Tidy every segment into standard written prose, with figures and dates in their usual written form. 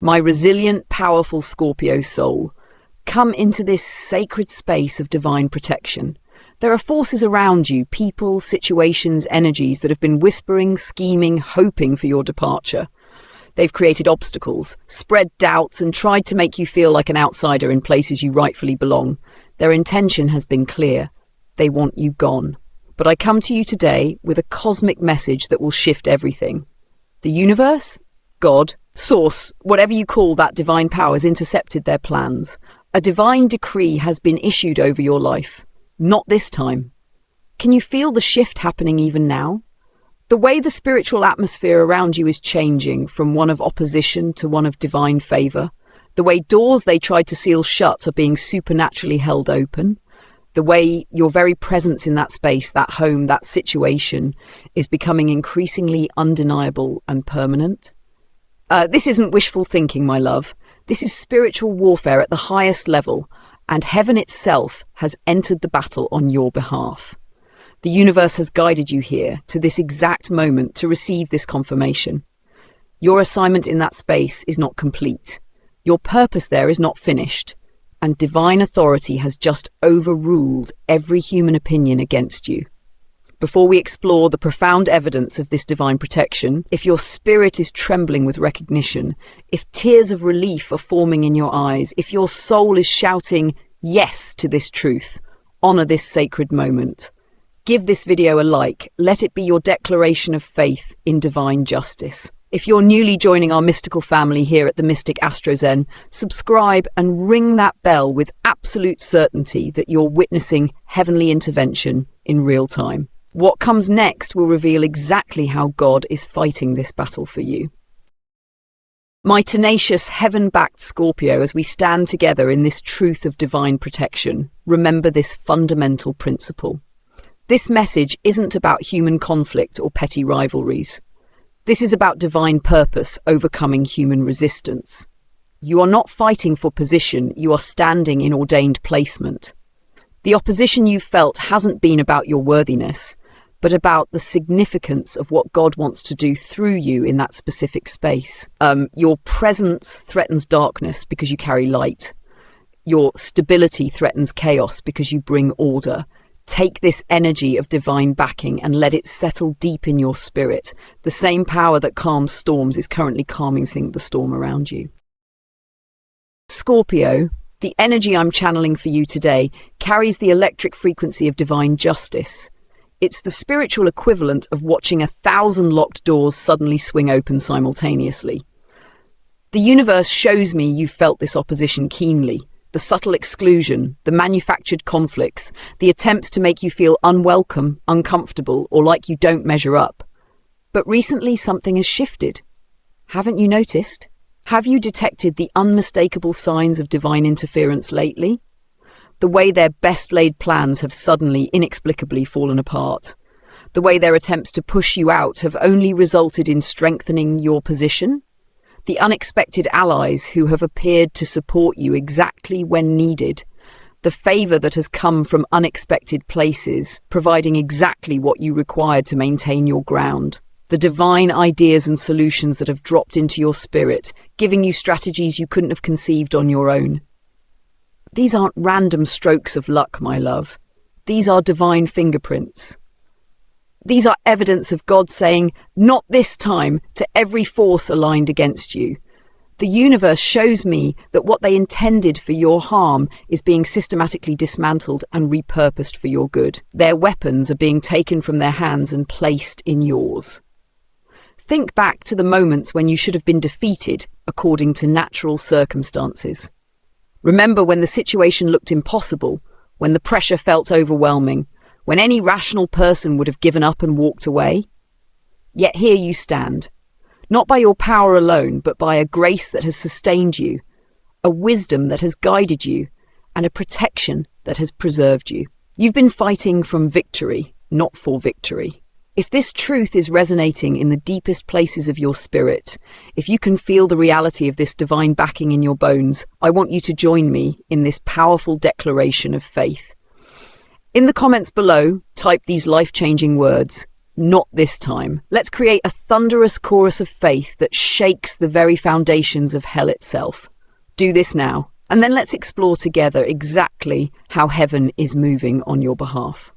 My resilient, powerful Scorpio soul, come into this sacred space of divine protection. There are forces around you, people, situations, energies that have been whispering, scheming, hoping for your departure. They've created obstacles, spread doubts, and tried to make you feel like an outsider in places you rightfully belong. Their intention has been clear. They want you gone. But I come to you today with a cosmic message that will shift everything. The universe, God, Source, whatever you call that divine power, has intercepted their plans. A divine decree has been issued over your life. Not this time. Can you feel the shift happening even now? The way the spiritual atmosphere around you is changing from one of opposition to one of divine favor. The way doors they tried to seal shut are being supernaturally held open. The way your very presence in that space, that home, that situation is becoming increasingly undeniable and permanent. This isn't wishful thinking, my love. This is spiritual warfare at the highest level, and heaven itself has entered the battle on your behalf. The universe has guided you here to this exact moment to receive this confirmation. Your assignment in that space is not complete. Your purpose there is not finished, and divine authority has just overruled every human opinion against you. Before we explore the profound evidence of this divine protection, if your spirit is trembling with recognition, if tears of relief are forming in your eyes, if your soul is shouting yes to this truth, honor this sacred moment. Give this video a like. Let it be your declaration of faith in divine justice. If you're newly joining our mystical family here at the Mystic AstroZen, subscribe and ring that bell with absolute certainty that you're witnessing heavenly intervention in real time. What comes next will reveal exactly how God is fighting this battle for you. My tenacious, heaven-backed Scorpio, as we stand together in this truth of divine protection, remember this fundamental principle. This message isn't about human conflict or petty rivalries. This is about divine purpose overcoming human resistance. You are not fighting for position, you are standing in ordained placement. The opposition you've felt hasn't been about your worthiness, but about the significance of what God wants to do through you in that specific space. Your presence threatens darkness because you carry light. Your stability threatens chaos because you bring order. Take this energy of divine backing and let it settle deep in your spirit. The same power that calms storms is currently calming the storm around you. Scorpio, the energy I'm channeling for you today carries the electric frequency of divine justice. It's the spiritual equivalent of watching 1,000 locked doors suddenly swing open simultaneously. The universe shows me you've felt this opposition keenly. The subtle exclusion, the manufactured conflicts, the attempts to make you feel unwelcome, uncomfortable, or like you don't measure up. But recently something has shifted. Haven't you noticed? Have you detected the unmistakable signs of divine interference lately? The way their best-laid plans have suddenly, inexplicably fallen apart. The way their attempts to push you out have only resulted in strengthening your position. The unexpected allies who have appeared to support you exactly when needed. The favor that has come from unexpected places, providing exactly what you required to maintain your ground. The divine ideas and solutions that have dropped into your spirit, giving you strategies you couldn't have conceived on your own. These aren't random strokes of luck, my love. These are divine fingerprints. These are evidence of God saying, "Not this time," to every force aligned against you. The universe shows me that what they intended for your harm is being systematically dismantled and repurposed for your good. Their weapons are being taken from their hands and placed in yours. Think back to the moments when you should have been defeated according to natural circumstances. Remember when the situation looked impossible, when the pressure felt overwhelming, when any rational person would have given up and walked away? Yet here you stand, not by your power alone, but by a grace that has sustained you, a wisdom that has guided you, and a protection that has preserved you. You've been fighting from victory, not for victory. If this truth is resonating in the deepest places of your spirit, if you can feel the reality of this divine backing in your bones, I want you to join me in this powerful declaration of faith. In the comments below, type these life-changing words: Not this time. Let's create a thunderous chorus of faith that shakes the very foundations of hell itself. Do this now, and then let's explore together exactly how heaven is moving on your behalf.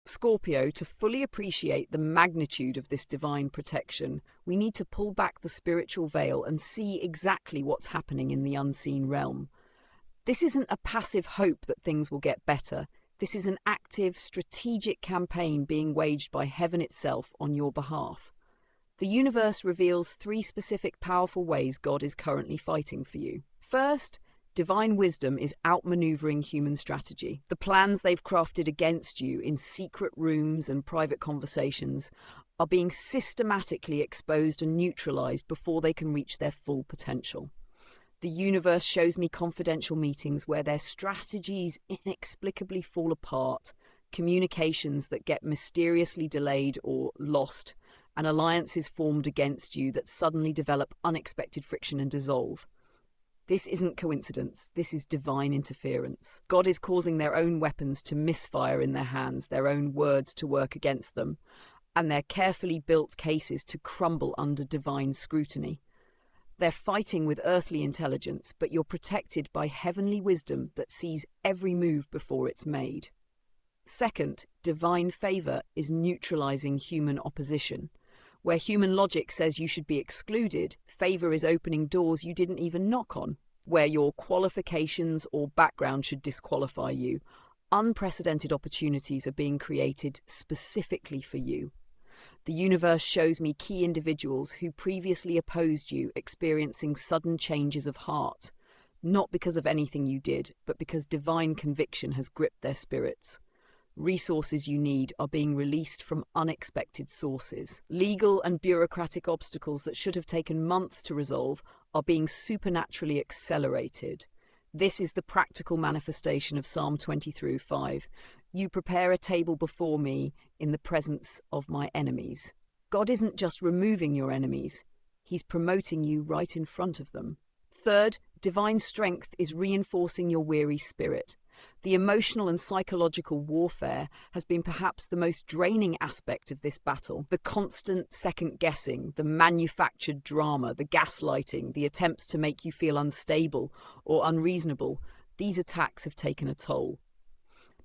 Scorpio, to fully appreciate the magnitude of this divine protection, we need to pull back the spiritual veil and see exactly what's happening in the unseen realm. This isn't a passive hope that things will get better. This is an active, strategic campaign being waged by heaven itself on your behalf. The universe reveals 3 specific powerful ways God is currently fighting for you. First, divine wisdom is outmaneuvering human strategy. The plans they've crafted against you in secret rooms and private conversations are being systematically exposed and neutralized before they can reach their full potential. The universe shows me confidential meetings where their strategies inexplicably fall apart, communications that get mysteriously delayed or lost, and alliances formed against you that suddenly develop unexpected friction and dissolve. This isn't coincidence, this is divine interference. God is causing their own weapons to misfire in their hands, their own words to work against them, and their carefully built cases to crumble under divine scrutiny. They're fighting with earthly intelligence, but you're protected by heavenly wisdom that sees every move before it's made. Second, divine favor is neutralizing human opposition. Where human logic says you should be excluded, favor is opening doors you didn't even knock on. Where your qualifications or background should disqualify you, unprecedented opportunities are being created specifically for you. The universe shows me key individuals who previously opposed you experiencing sudden changes of heart, not because of anything you did, but because divine conviction has gripped their spirits. Resources you need are being released from unexpected sources. Legal and bureaucratic obstacles that should have taken months to resolve are being supernaturally accelerated. This is the practical manifestation of Psalm 23:5. You prepare a table before me in the presence of my enemies. God isn't just removing your enemies, he's promoting you right in front of them. Third, divine strength is reinforcing your weary spirit. The emotional and psychological warfare has been perhaps the most draining aspect of this battle. The constant second-guessing, the manufactured drama, the gaslighting, the attempts to make you feel unstable or unreasonable, these attacks have taken a toll.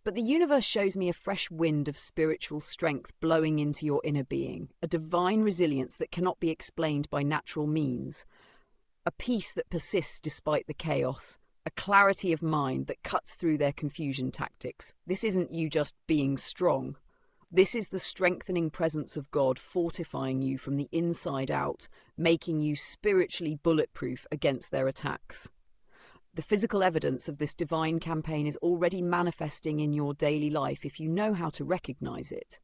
But the universe shows me a fresh wind of spiritual strength blowing into your inner being, a divine resilience that cannot be explained by natural means, a peace that persists despite the chaos, a clarity of mind that cuts through their confusion tactics. This isn't you just being strong. This is the strengthening presence of God fortifying you from the inside out, making you spiritually bulletproof against their attacks. The physical evidence of this divine campaign is already manifesting in your daily life if you know how to recognize it.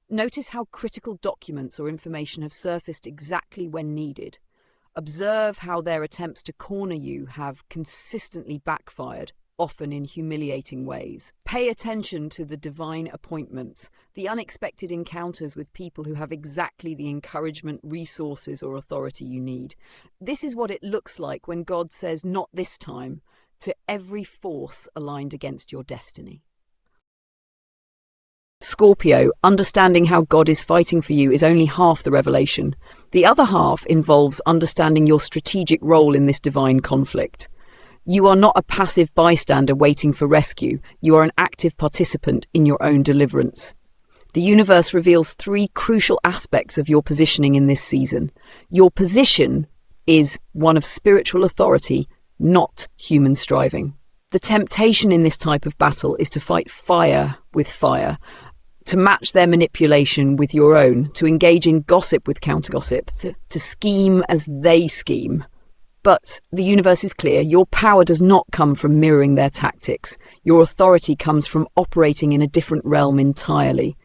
Notice how critical documents or information have surfaced exactly when needed. Observe how their attempts to corner you have consistently backfired, often in humiliating ways. Pay attention to the divine appointments, the unexpected encounters with people who have exactly the encouragement, resources, or authority you need. This is what it looks like when God says, "Not this time," to every force aligned against your destiny. Scorpio, understanding how God is fighting for you is only half the revelation. The other half involves understanding your strategic role in this divine conflict. You are not a passive bystander waiting for rescue. You are an active participant in your own deliverance. The universe reveals 3 crucial aspects of your positioning in this season. Your position is one of spiritual authority, not human striving. The temptation in this type of battle is to fight fire with fire, to match their manipulation with your own, to engage in gossip with counter-gossip, to scheme as they scheme. But the universe is clear. Your power does not come from mirroring their tactics. Your authority comes from operating in a different realm entirely.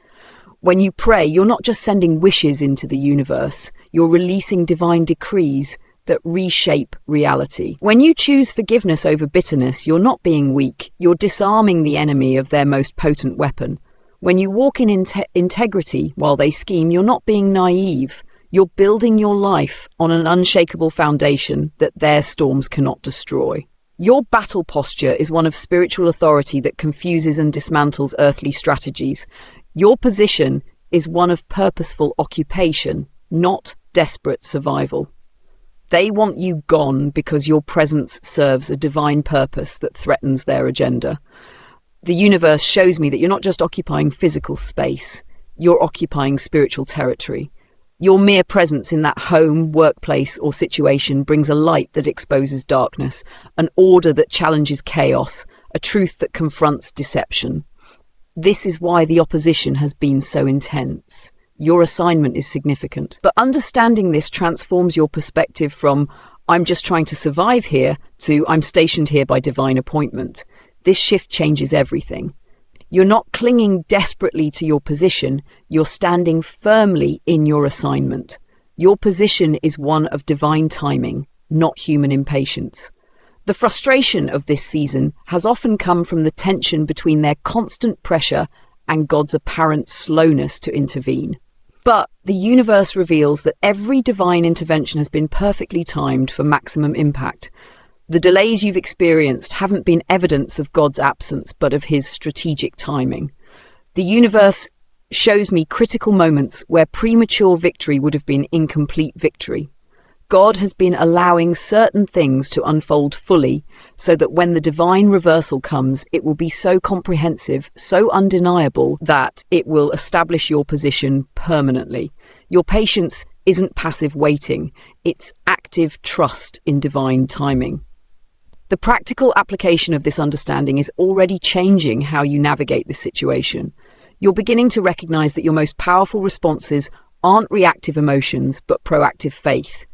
When you pray, you're not just sending wishes into the universe. You're releasing divine decrees that reshape reality. When you choose forgiveness over bitterness, you're not being weak. You're disarming the enemy of their most potent weapon. When you walk in integrity while they scheme, you're not being naive. You're building your life on an unshakable foundation that their storms cannot destroy. Your battle posture is one of spiritual authority that confuses and dismantles earthly strategies. Your position is one of purposeful occupation, not desperate survival. They want you gone because your presence serves a divine purpose that threatens their agenda. The universe shows me that you're not just occupying physical space, you're occupying spiritual territory. Your mere presence in that home, workplace, or situation brings a light that exposes darkness, an order that challenges chaos, a truth that confronts deception. This is why the opposition has been so intense. Your assignment is significant. But understanding this transforms your perspective from, I'm just trying to survive here, to, I'm stationed here by divine appointment. This shift changes everything. You're not clinging desperately to your position, you're standing firmly in your assignment. Your position is one of divine timing, not human impatience. The frustration of this season has often come from the tension between their constant pressure and God's apparent slowness to intervene. But the universe reveals that every divine intervention has been perfectly timed for maximum impact. The delays you've experienced haven't been evidence of God's absence, but of his strategic timing. The universe shows me critical moments where premature victory would have been incomplete victory. God has been allowing certain things to unfold fully so that when the divine reversal comes, it will be so comprehensive, so undeniable that it will establish your position permanently. Your patience isn't passive waiting, it's active trust in divine timing. The practical application of this understanding is already changing how you navigate this situation. You're beginning to recognize that your most powerful responses aren't reactive emotions, but proactive faith.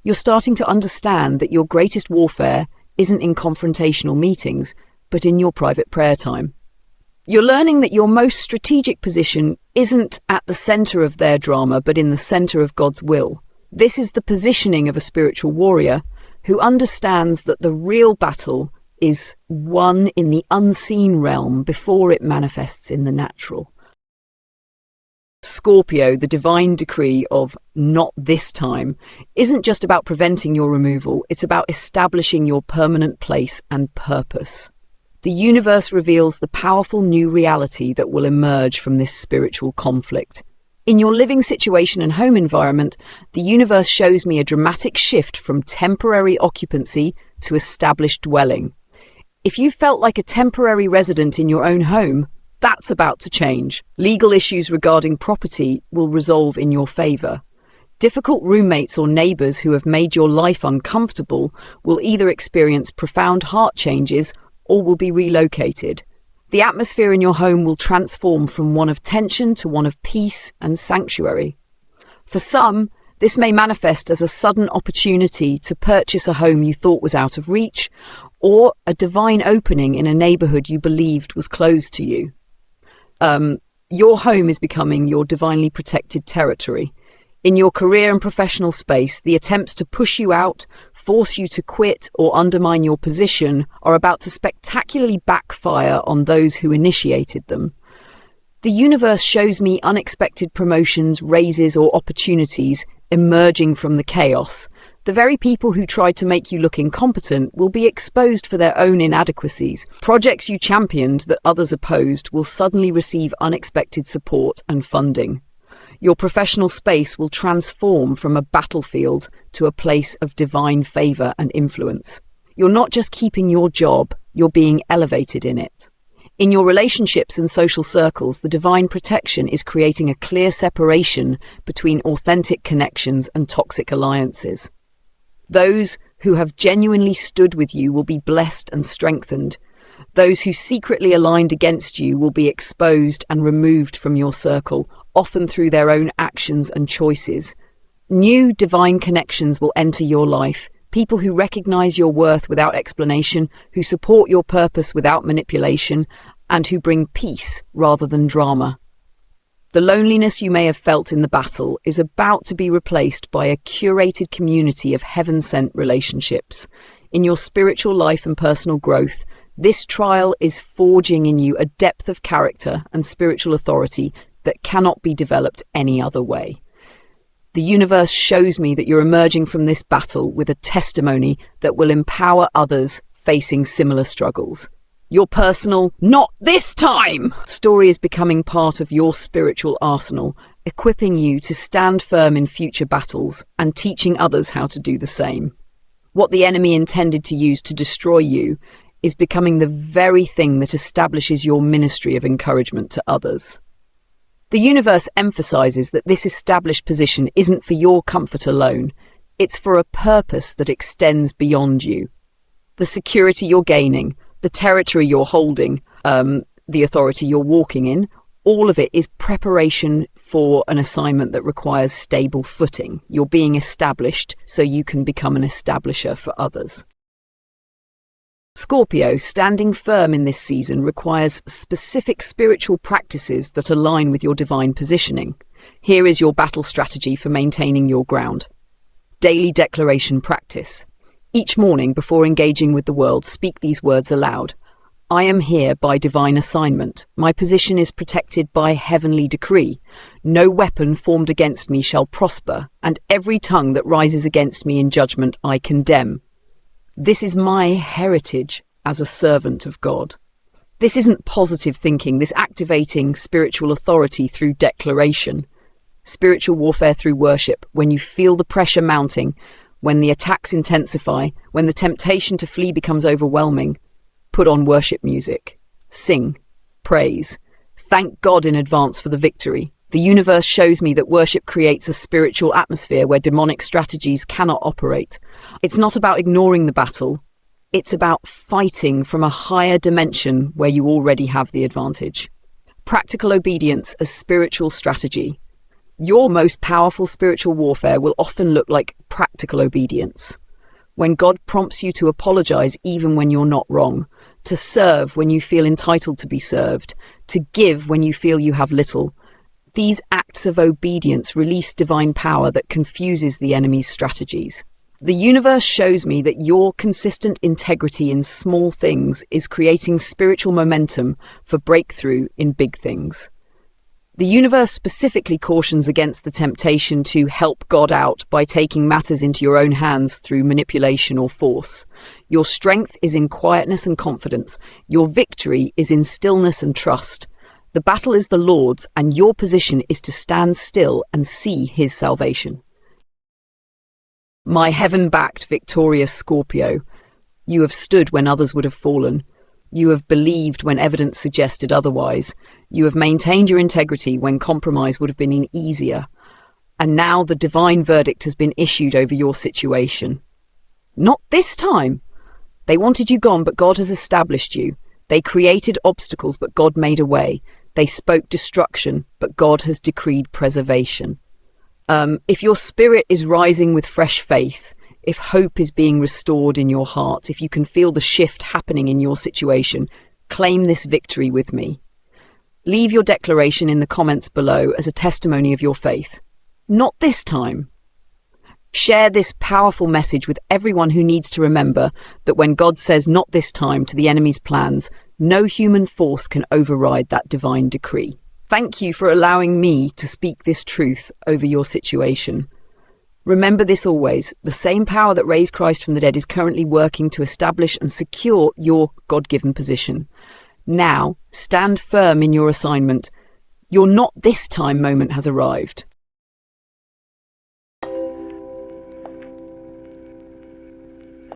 You're starting to understand that your greatest warfare isn't in confrontational meetings, but in your private prayer time. You're learning that your most strategic position isn't at the center of their drama, but in the center of God's will. This is the positioning of a spiritual warrior who understands that the real battle is won in the unseen realm before it manifests in the natural. Scorpio, the divine decree of not this time, isn't just about preventing your removal, it's about establishing your permanent place and purpose. The universe reveals the powerful new reality that will emerge from this spiritual conflict. In your living situation and home environment, the universe shows me a dramatic shift from temporary occupancy to established dwelling. If you felt like a temporary resident in your own home, that's about to change. Legal issues regarding property will resolve in your favor. Difficult roommates or neighbors who have made your life uncomfortable will either experience profound heart changes or will be relocated. The atmosphere in your home will transform from one of tension to one of peace and sanctuary. For some, this may manifest as a sudden opportunity to purchase a home you thought was out of reach, or a divine opening in a neighborhood you believed was closed to you. Your home is becoming your divinely protected territory. In your career and professional space, the attempts to push you out, force you to quit, or undermine your position are about to spectacularly backfire on those who initiated them. The universe shows me unexpected promotions, raises, or opportunities emerging from the chaos. The very people who tried to make you look incompetent will be exposed for their own inadequacies. Projects you championed that others opposed will suddenly receive unexpected support and funding. Your professional space will transform from a battlefield to a place of divine favor and influence. You're not just keeping your job, you're being elevated in it. In your relationships and social circles, the divine protection is creating a clear separation between authentic connections and toxic alliances. Those who have genuinely stood with you will be blessed and strengthened. Those who secretly aligned against you will be exposed and removed from your circle, often through their own actions and choices. New divine connections will enter your life, people who recognize your worth without explanation, who support your purpose without manipulation, and who bring peace rather than drama. The loneliness you may have felt in the battle is about to be replaced by a curated community of heaven-sent relationships. In your spiritual life and personal growth, this trial is forging in you a depth of character and spiritual authority that cannot be developed any other way. The universe shows me that you're emerging from this battle with a testimony that will empower others facing similar struggles. Your personal "not this time" story is becoming part of your spiritual arsenal, equipping you to stand firm in future battles and teaching others how to do the same. What the enemy intended to use to destroy you is becoming the very thing that establishes your ministry of encouragement to others. The universe emphasizes that this established position isn't for your comfort alone. It's for a purpose that extends beyond you. The security you're gaining, the territory you're holding, the authority you're walking in, all of it is preparation for an assignment that requires stable footing. You're being established so you can become an establisher for others. Scorpio, standing firm in this season requires specific spiritual practices that align with your divine positioning. Here is your battle strategy for maintaining your ground. Daily declaration practice. Each morning before engaging with the world, speak these words aloud. I am here by divine assignment. My position is protected by heavenly decree. No weapon formed against me shall prosper, and every tongue that rises against me in judgment I condemn. This is my heritage as a servant of God. This isn't positive thinking, this activating spiritual authority through declaration. Spiritual warfare through worship, when you feel the pressure mounting, when the attacks intensify, when the temptation to flee becomes overwhelming, put on worship music. Sing. Praise. Thank God in advance for the victory. The universe shows me that worship creates a spiritual atmosphere where demonic strategies cannot operate. It's not about ignoring the battle. It's about fighting from a higher dimension where you already have the advantage. Practical obedience as spiritual strategy. Your most powerful spiritual warfare will often look like practical obedience. When God prompts you to apologize even when you're not wrong, to serve when you feel entitled to be served, to give when you feel you have little, these acts of obedience release divine power that confuses the enemy's strategies. The universe shows me that your consistent integrity in small things is creating spiritual momentum for breakthrough in big things. The universe specifically cautions against the temptation to help God out by taking matters into your own hands through manipulation or force. Your strength is in quietness and confidence. Your victory is in stillness and trust. The battle is the Lord's, and your position is to stand still and see his salvation. My heaven-backed victorious Scorpio, you have stood when others would have fallen. You have believed when evidence suggested otherwise. You have maintained your integrity when compromise would have been easier. And now the divine verdict has been issued over your situation. Not this time. They wanted you gone, but God has established you. They created obstacles, but God made a way. They spoke destruction, but God has decreed preservation. If your spirit is rising with fresh faith, if hope is being restored in your heart, if you can feel the shift happening in your situation, claim this victory with me. Leave your declaration in the comments below as a testimony of your faith. Not this time. Share this powerful message with everyone who needs to remember that when God says not this time to the enemy's plans, no human force can override that divine decree. Thank you for allowing me to speak this truth over your situation. Remember this always, the same power that raised Christ from the dead is currently working to establish and secure your God-given position. Now, stand firm in your assignment. Your not this time moment has arrived.